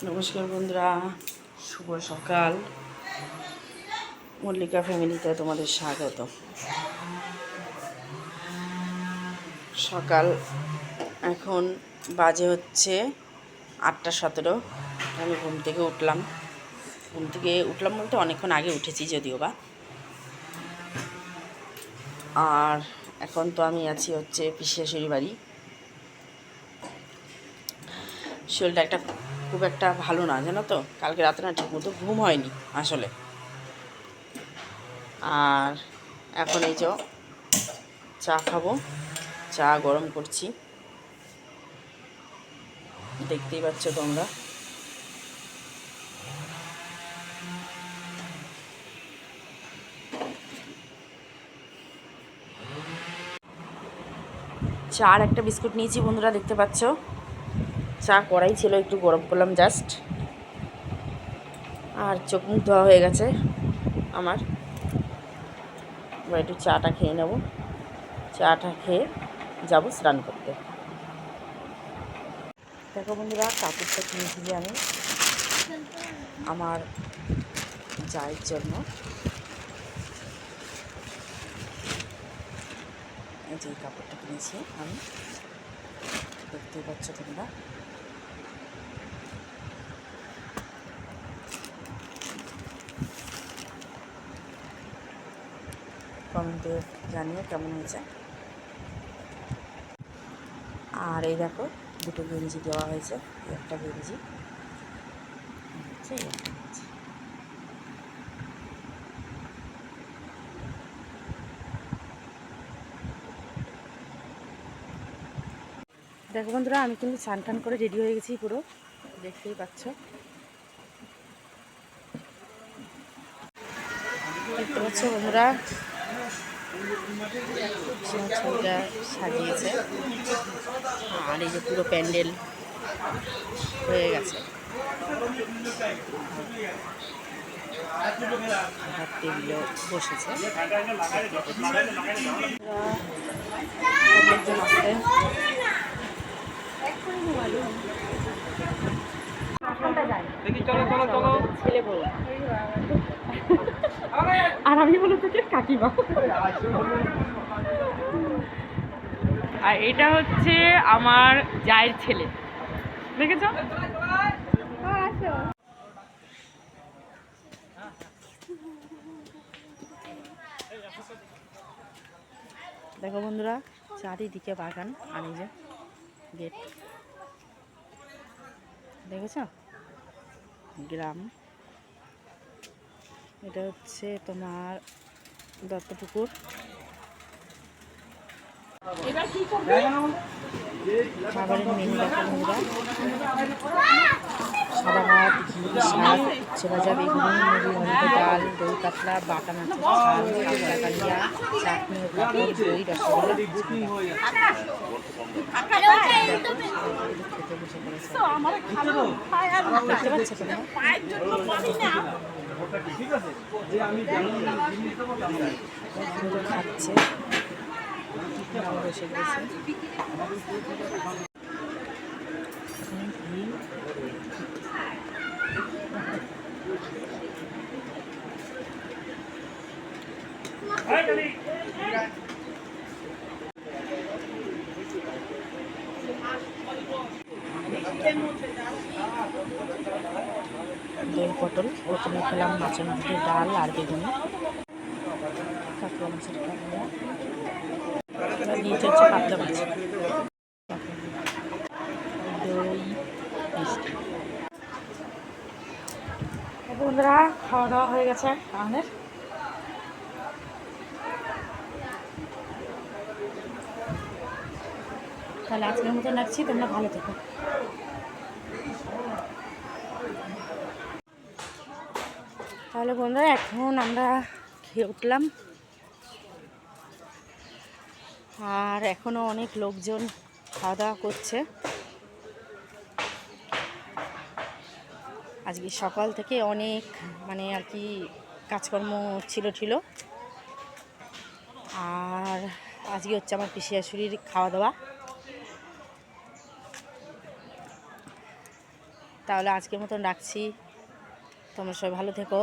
নমস্কার বন্ধুরা, শুভ সকাল। মল্লিকা ফ্যামিলিতে তোমাদের স্বাগত। সকাল এখন বাজে হচ্ছে 8:17। আমি ঘুম থেকে উঠলাম বলতে অনেকক্ষণ আগে উঠেছি যদিও বা। আর এখন তো আমি আছি হচ্ছে পিসি শাশুড়ি বাড়ি। শরীরটা খুব একটা ভালো না, জানো তো। কালকে রাতে না ঠিক মতো ঘুম হয়নি আসলে। আর এখন এই যে চা খাবো, চা গরম করছি, দেখতেই পাচ্ছ তোমরা। চা আর একটা বিস্কুট নিয়েছি বন্ধুরা, দেখতে পাচ্ছ। চা কড়াই ছিল, একটু গরম করলাম জাস্ট। আর চোখ মুখ ধোয়া হয়ে গেছে আমার। এবার একটু চাটা খেয়ে নেব। চাটা খেয়ে যাব স্নান করতে। দেখো বন্ধুরা, কাপড়টা কিনেছি যে আমি আমার জায়ের জন্য। এই যে কাপড়টা কিনেছি আমি, দেখতেই পাচ্ছ তোমরা। কমেন্টে জানিও কেমন হয়েছে। আর এই দেখো, দুটো গেঞ্জি দেওয়া হয়েছে। একটা গেঞ্জি হচ্ছে, একটা গেঞ্জি। দেখো বন্ধুরা, আমি কিন্তু স্নান টান করে রেডি হয়ে গেছি পুরো, দেখতেই পাচ্ছ। দেখতে পাচ্ছ বন্ধুরা, ছবিটা সাজিয়েছে। আর এই যে পুরো প্যান্ডেল হয়ে গেছে। আবার টেবিলও বসেছে, লোকজন আসছে। ছেলে বউ আর আমি বলে তোকে কাকিমা। আর এটা হচ্ছে আমার জায়ের ছেলে, দেখেছ। দেখো বন্ধুরা, চারিদিকে বাগান। আর এই যে গেট, দেখেছ, গ্রাম। এটা হচ্ছে তোমার দত্তপুকুর। খাবারের মেনু দেখো বন্ধুরা, সাদা ভাত, ঘি, শাক, উচ্ছে ভাজা, বেগুনি, মুড়ি, হলুদ ডাল, দই কাতলা, বাটা মাছের ঝাল, কাঁকড়া কালিয়া, চাটনি, পাঁপড়, দই, রসগোল্লা। খেতে বসে পড়েছে, দেখতে পাচ্ছ তোমরা। খাচ্ছে, বসে গেছে। দই পটল, প্রথমে খেলাম মাছের মধ্যে ডাল আর বেগুনি, কাতলা মাছের কালিয়া, নিচে হচ্ছে পাতলা মাছ, দই, মিষ্টি। বন্ধুরা, খাওয়া দাওয়া হয়ে গেছে আমাদের। তাহলে আজকের মতো রাখছি, তোমরা ভালো থেকো। তাহলে বন্ধুরা, এখন আমরা খেয়ে উঠলাম। আর এখনও অনেক লোকজন খাওয়া দাওয়া করছে। আজকে সকাল থেকে অনেক আর কি কাজকর্ম ছিল। আর আজকে হচ্ছে আমার পিসি শাশুড়ির খাওয়া দাওয়া। তাহলে আজকের মতন রাখছি, তোমরা সবাই ভালো থেকো।